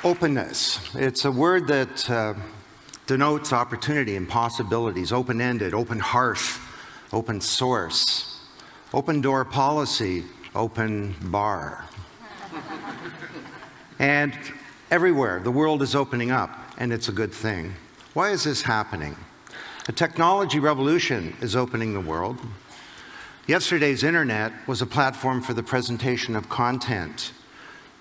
Openness. It's a word that denotes opportunity and possibilities, open-ended, open hearth, open source, open door policy, open bar. And everywhere, the world is opening up, and it's a good thing. Why is this happening? A technology revolution is opening the world. Yesterday's internet was a platform for the presentation of content.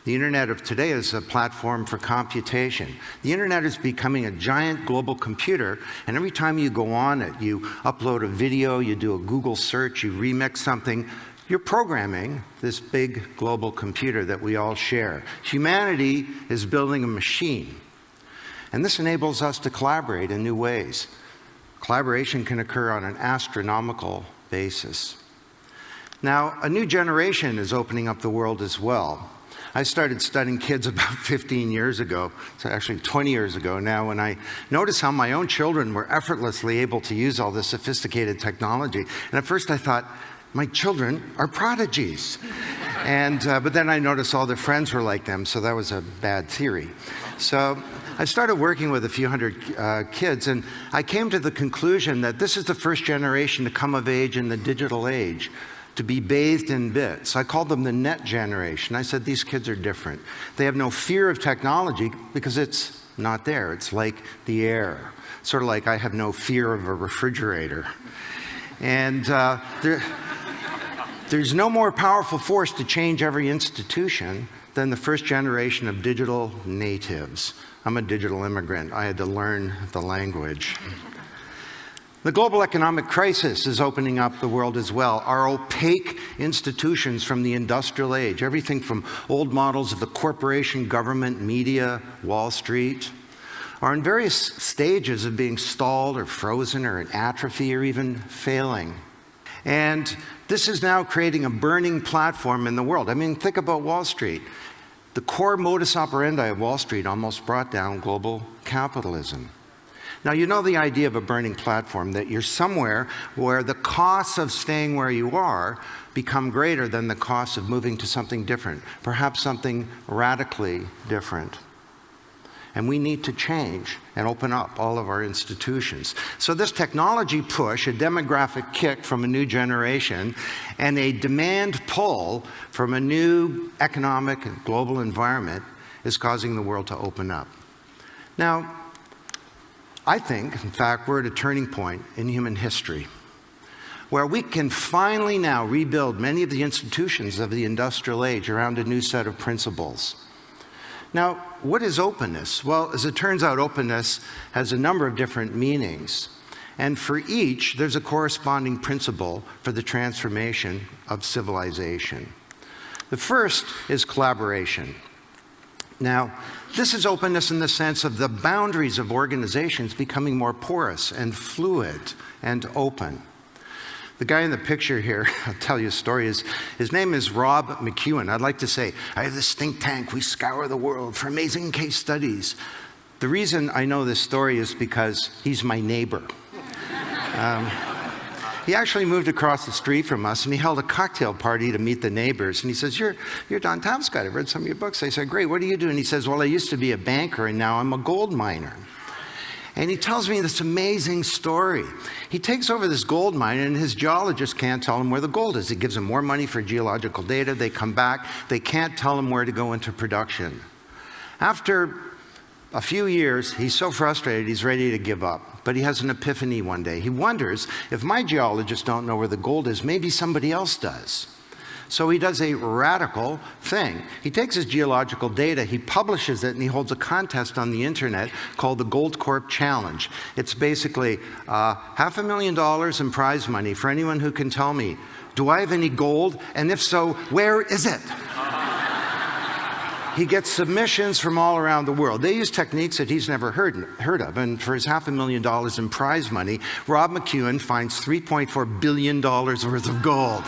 The internet of today is a platform for computation. The internet is becoming a giant global computer, and every time you go on it, you upload a video, you do a Google search, you remix something, you're programming this big global computer that we all share. Humanity is building a machine, and this enables us to collaborate in new ways. Collaboration can occur on an astronomical basis. Now, a new generation is opening up the world as well. I started studying kids about 15 years ago, so actually 20 years ago now, when I noticed how my own children were effortlessly able to use all this sophisticated technology. And at first I thought, my children are prodigies. But then I noticed all their friends were like them, so that was a bad theory. So I started working with a few hundred kids, and I came to the conclusion that this is the first generation to come of age in the digital age, to be bathed in bits. I called them the net generation. I said, these kids are different. They have no fear of technology because it's not there. It's like the air. Sort of like I have no fear of a refrigerator. And there's no more powerful force to change every institution than the first generation of digital natives. I'm a digital immigrant. I had to learn the language. The global economic crisis is opening up the world as well. Our opaque institutions from the industrial age, everything from old models of the corporation, government, media, Wall Street, are in various stages of being stalled or frozen or in atrophy or even failing. And this is now creating a burning platform in the world. I mean, think about Wall Street. The core modus operandi of Wall Street almost brought down global capitalism. Now, you know the idea of a burning platform, that you're somewhere where the costs of staying where you are become greater than the costs of moving to something different, perhaps something radically different. And we need to change and open up all of our institutions. So this technology push, a demographic kick from a new generation, and a demand pull from a new economic and global environment is causing the world to open up. Now, I think, in fact, we're at a turning point in human history where we can finally now rebuild many of the institutions of the industrial age around a new set of principles. Now, what is openness? Well, as it turns out, openness has a number of different meanings. And for each, there's a corresponding principle for the transformation of civilization. The first is collaboration. Now, this is openness in the sense of the boundaries of organizations becoming more porous and fluid and open. The guy in the picture here, I'll tell you a story, his name is Rob McEwen. I'd like to say, I have this think tank, we scour the world for amazing case studies. The reason I know this story is because he's my neighbor. He actually moved across the street from us, and he held a cocktail party to meet the neighbors. And he says, you're Don Tapscott. I've read some of your books. I said, great, what do you do? And he says, well, I used to be a banker, and now I'm a gold miner. And he tells me this amazing story. He takes over this gold mine, and his geologist can't tell him where the gold is. He gives him more money for geological data. They come back. They can't tell him where to go into production. After a few years, he's so frustrated, he's ready to give up. But he has an epiphany one day. He wonders, if my geologists don't know where the gold is, maybe somebody else does. So he does a radical thing. He takes his geological data, he publishes it, and he holds a contest on the internet called the Gold Corp Challenge. It's basically $500,000 in prize money for anyone who can tell me, do I have any gold? And if so, where is it? He gets submissions from all around the world. They use techniques that he's never heard of. And for his $500,000 in prize money, Rob McEwen finds $3.4 billion worth of gold.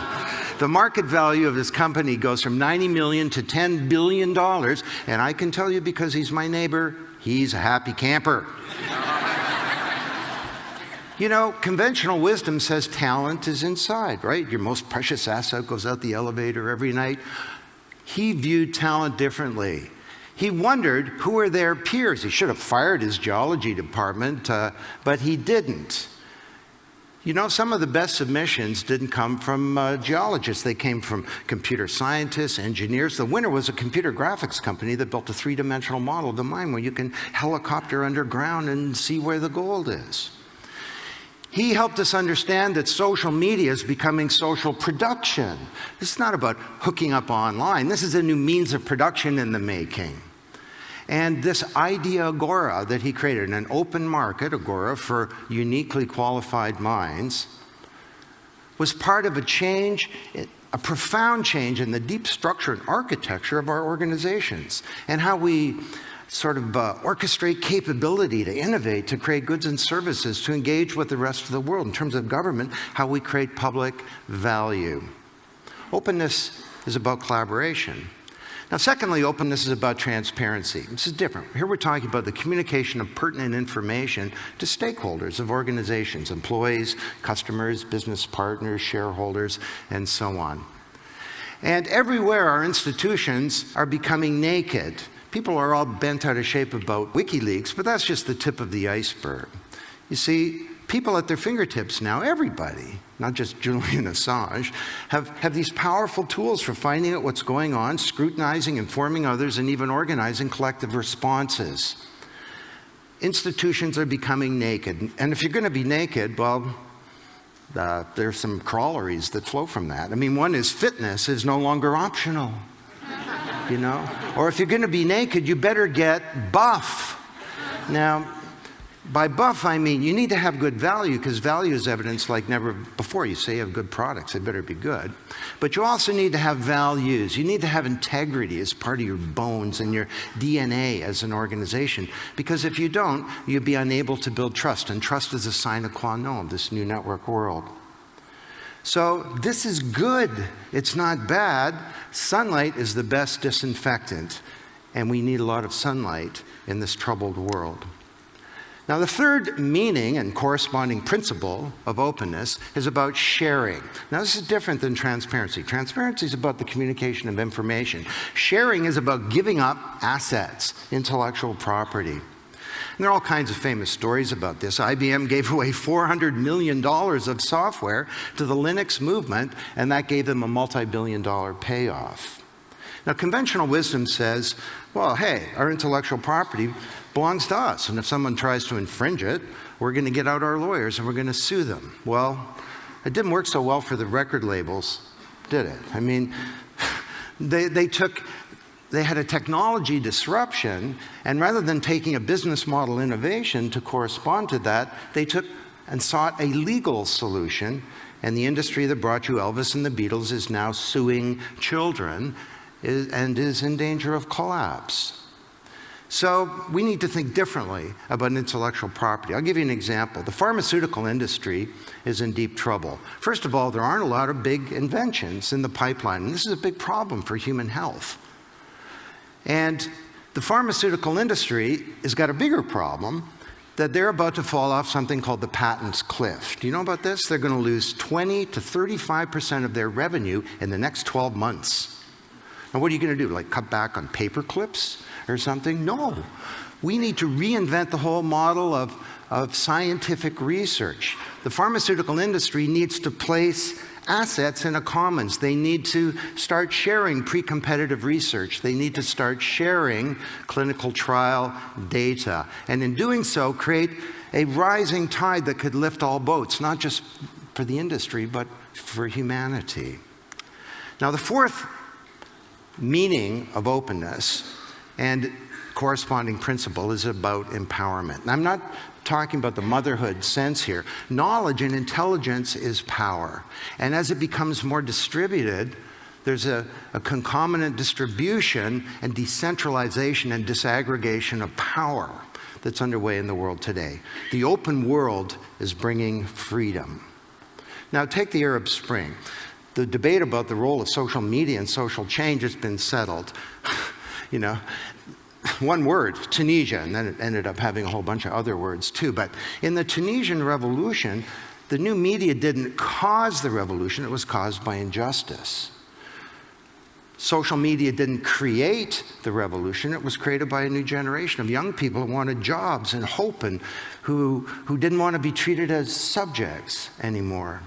The market value of his company goes from $90 million to $10 billion. And I can tell you, because he's my neighbor, he's a happy camper. You know, conventional wisdom says talent is inside, right? Your most precious asset goes out the elevator every night. He viewed talent differently. He wondered who were their peers. He should have fired his geology department, but he didn't. You know, some of the best submissions didn't come from geologists. They came from computer scientists, engineers. The winner was a computer graphics company that built a three-dimensional model of the mine where you can helicopter underground and see where the gold is. He helped us understand that social media is becoming social production. This is not about hooking up online. This is a new means of production in the making. And this idea agora that he created, an open market agora for uniquely qualified minds, was part of a change, a profound change in the deep structure and architecture of our organizations and how we sort of orchestrate capability to innovate, to create goods and services, to engage with the rest of the world. In terms of government, how we create public value. Openness is about collaboration. Now, secondly, openness is about transparency. This is different. Here we're talking about the communication of pertinent information to stakeholders of organizations, employees, customers, business partners, shareholders, and so on. And everywhere our institutions are becoming naked. People are all bent out of shape about WikiLeaks, but that's just the tip of the iceberg. You see, people at their fingertips now, everybody, not just Julian Assange, have these powerful tools for finding out what's going on, scrutinizing, informing others, and even organizing collective responses. Institutions are becoming naked. And if you're going to be naked, well, there's some corollaries that flow from that. I mean, one is fitness is no longer optional. You know? Or if you're going to be naked, you better get buff. Now, by buff, I mean you need to have good value, because value is evidence like never before. You say you have good products, they better be good. But you also need to have values. You need to have integrity as part of your bones and your DNA as an organization. Because if you don't, you'll be unable to build trust. And trust is a sine qua non of this new network world. So this is good. It's not bad. Sunlight is the best disinfectant, and we need a lot of sunlight in this troubled world. Now, the third meaning and corresponding principle of openness is about sharing. Now, this is different than transparency. Transparency is about the communication of information. Sharing is about giving up assets, intellectual property. And there are all kinds of famous stories about this. IBM gave away $400 million of software to the Linux movement, and that gave them a multi-billion-dollar payoff. Now, conventional wisdom says, well, hey, our intellectual property belongs to us, and if someone tries to infringe it, we're going to get out our lawyers and we're going to sue them. Well, it didn't work so well for the record labels, did it? I mean, they had a technology disruption, and rather than taking a business model innovation to correspond to that, they took and sought a legal solution, and the industry that brought you Elvis and the Beatles is now suing children and is in danger of collapse. So we need to think differently about intellectual property. I'll give you an example. The pharmaceutical industry is in deep trouble. First of all, there aren't a lot of big inventions in the pipeline, and this is a big problem for human health. And the pharmaceutical industry has got a bigger problem, that they're about to fall off something called the patents cliff. Do you know about this? They're going to lose 20 to 35% of their revenue in the next 12 months. Now, what are you going to do? Like cut back on paper clips or something? No. We need to reinvent the whole model of scientific research. The pharmaceutical industry needs to place assets in a commons. They need to start sharing pre-competitive research. They need to start sharing clinical trial data. And in doing so, create a rising tide that could lift all boats, not just for the industry, but for humanity. Now, the fourth meaning of openness and corresponding principle is about empowerment. And I'm not talking about the motherhood sense here. Knowledge and intelligence is power. And as it becomes more distributed, there's a concomitant distribution and decentralization and disaggregation of power that's underway in the world today. The open world is bringing freedom. Now, take the Arab Spring. The debate about the role of social media and social change has been settled. You know, one word, Tunisia, and then it ended up having a whole bunch of other words too. But in the Tunisian revolution, the new media didn't cause the revolution, it was caused by injustice. Social media didn't create the revolution. It was created by a new generation of young people who wanted jobs and hope and who didn't want to be treated as subjects anymore.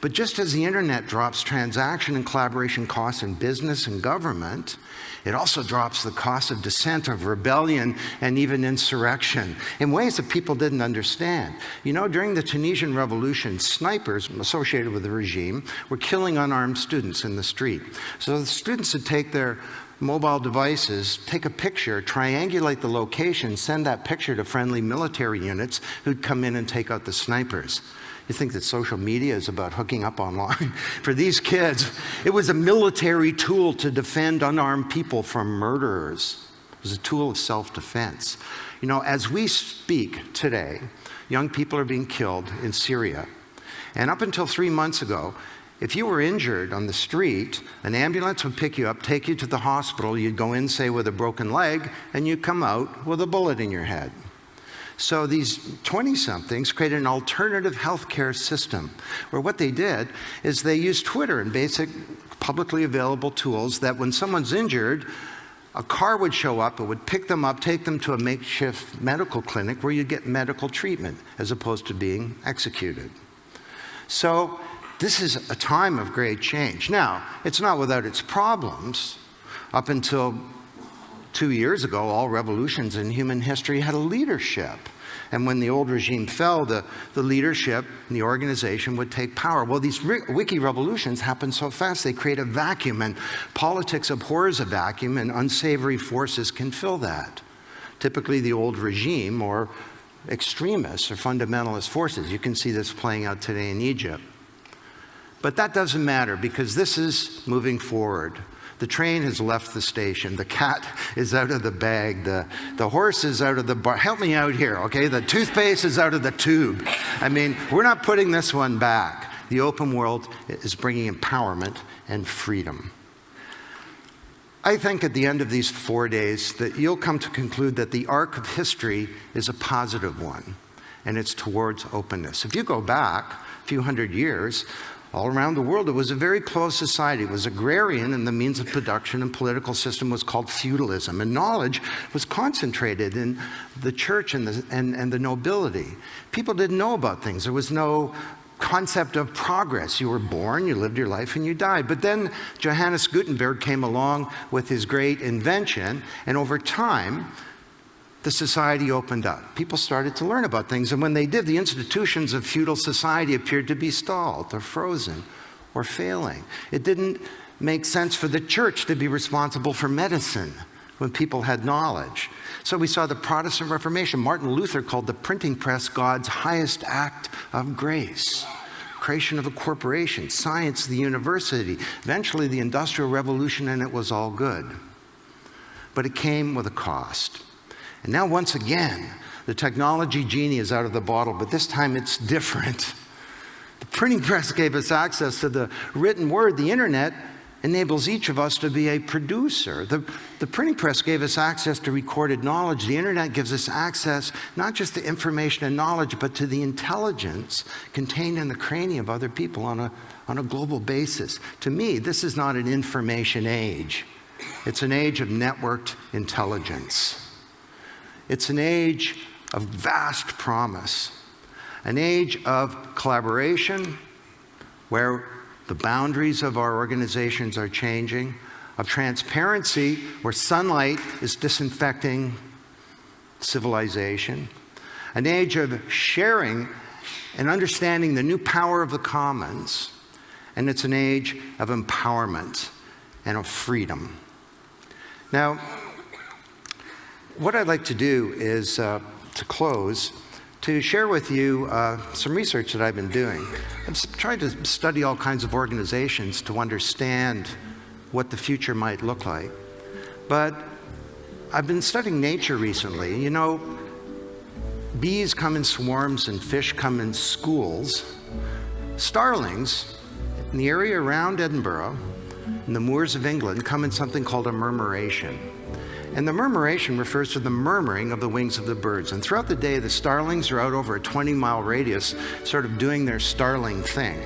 But just as the internet drops transaction and collaboration costs in business and government, it also drops the cost of dissent, of rebellion, and even insurrection in ways that people didn't understand. You know, during the Tunisian Revolution, snipers associated with the regime were killing unarmed students in the street. So the students would take their mobile devices, take a picture, triangulate the location, send that picture to friendly military units who'd come in and take out the snipers. You think that social media is about hooking up online? For these kids, it was a military tool to defend unarmed people from murderers. It was a tool of self-defense. You know, as we speak today, young people are being killed in Syria. And up until 3 months ago, if you were injured on the street, an ambulance would pick you up, take you to the hospital. You'd go in, say, with a broken leg, and you'd come out with a bullet in your head. So these 20-somethings created an alternative healthcare system where what they did is they used Twitter and basic publicly available tools that when someone's injured, a car would show up, it would pick them up, take them to a makeshift medical clinic where you'd get medical treatment as opposed to being executed. So this is a time of great change. Now, it's not without its problems. Up until 2 years ago, all revolutions in human history had a leadership. And when the old regime fell, the leadership and the organization would take power. Well, these wiki revolutions happen so fast, they create a vacuum, and politics abhors a vacuum, and unsavory forces can fill that. Typically the old regime or extremists or fundamentalist forces. You can see this playing out today in Egypt. But that doesn't matter because this is moving forward. The train has left the station. The cat is out of the bag. The horse is out of the bar. Help me out here, okay? The toothpaste is out of the tube. I mean, we're not putting this one back. The open world is bringing empowerment and freedom. I think at the end of these 4 days that you'll come to conclude that the arc of history is a positive one, and it's towards openness. If you go back a few hundred years, all around the world, it was a very closed society. It was agrarian, and the means of production and political system was called feudalism. And knowledge was concentrated in the church and the nobility. People didn't know about things. There was no concept of progress. You were born, you lived your life, and you died. But then Johannes Gutenberg came along with his great invention, and over time, the society opened up. People started to learn about things, and when they did, the institutions of feudal society appeared to be stalled or frozen or failing. It didn't make sense for the church to be responsible for medicine when people had knowledge. So we saw the Protestant Reformation. Martin Luther called the printing press God's highest act of grace. Creation of a corporation, science, the university, eventually the Industrial Revolution, and it was all good. But it came with a cost. And now once again, the technology genie is out of the bottle, but this time it's different. The printing press gave us access to the written word. The internet enables each of us to be a producer. The printing press gave us access to recorded knowledge. The internet gives us access not just to information and knowledge, but to the intelligence contained in the cranium of other people on a global basis. To me, this is not an information age. It's an age of networked intelligence. It's an age of vast promise, an age of collaboration where the boundaries of our organizations are changing, of transparency where sunlight is disinfecting civilization, an age of sharing and understanding the new power of the commons, and it's an age of empowerment and of freedom. Now, what I'd like to do is, to close, to share with you some research that I've been doing. I've tried to study all kinds of organizations to understand what the future might look like. But I've been studying nature recently. You know, bees come in swarms and fish come in schools. Starlings in the area around Edinburgh, in the moors of England, come in something called a murmuration. And the murmuration refers to the murmuring of the wings of the birds. And throughout the day, the starlings are out over a 20-mile radius, sort of doing their starling thing.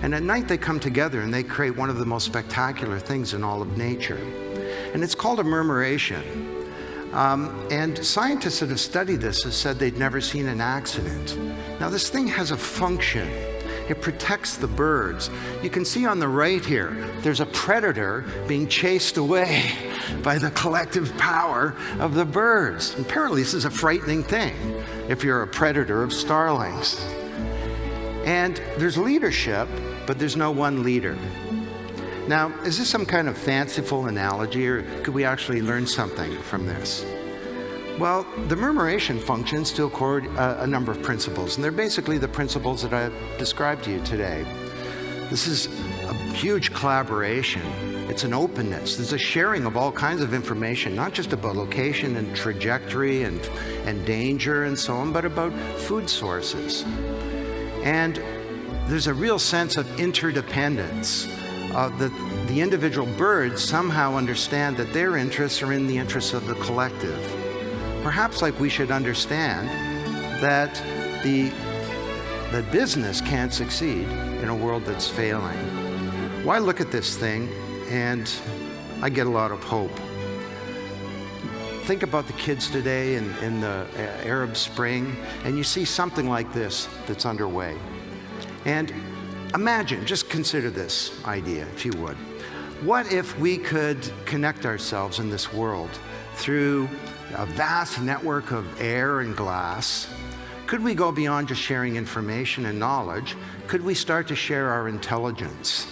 And at night they come together and they create one of the most spectacular things in all of nature. And it's called a murmuration. And scientists that have studied this have said they'd never seen an accident. Now this thing has a function. It protects the birds. You can see on the right here, there's a predator being chased away by the collective power of the birds. And apparently this is a frightening thing if you're a predator of starlings. And there's leadership, but there's no one leader. Now, is this some kind of fanciful analogy, or could we actually learn something from this? Well, the murmuration functions to accord a number of principles, and they're basically the principles that I've described to you today. This is a huge collaboration. It's an openness. There's a sharing of all kinds of information, not just about location and trajectory and danger and so on, but about food sources. And there's a real sense of interdependence. The individual birds somehow understand that their interests are in the interests of the collective. Perhaps like we should understand that the business can't succeed in a world that's failing. Well, I look at this thing and I get a lot of hope. Think about the kids today in the Arab Spring, and you see something like this that's underway. And imagine, just consider this idea, if you would. What if we could connect ourselves in this world through a vast network of air and glass? Could we go beyond just sharing information and knowledge? Could we start to share our intelligence?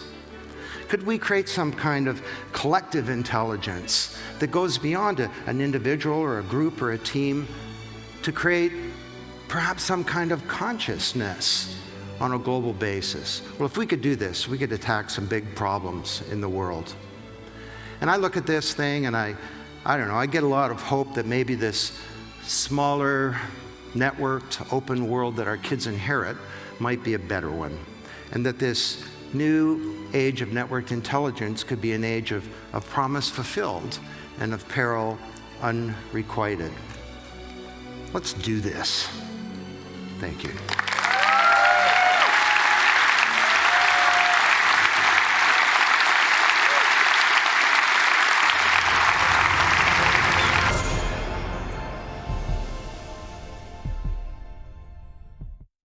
Could we create some kind of collective intelligence that goes beyond an individual or a group or a team to create perhaps some kind of consciousness on a global basis? Well, if we could do this, we could attack some big problems in the world. And I look at this thing and I don't know, I get a lot of hope that maybe this smaller, networked, open world that our kids inherit might be a better one. And that this new age of networked intelligence could be an age of promise fulfilled and of peril unrequited. Let's do this. Thank you.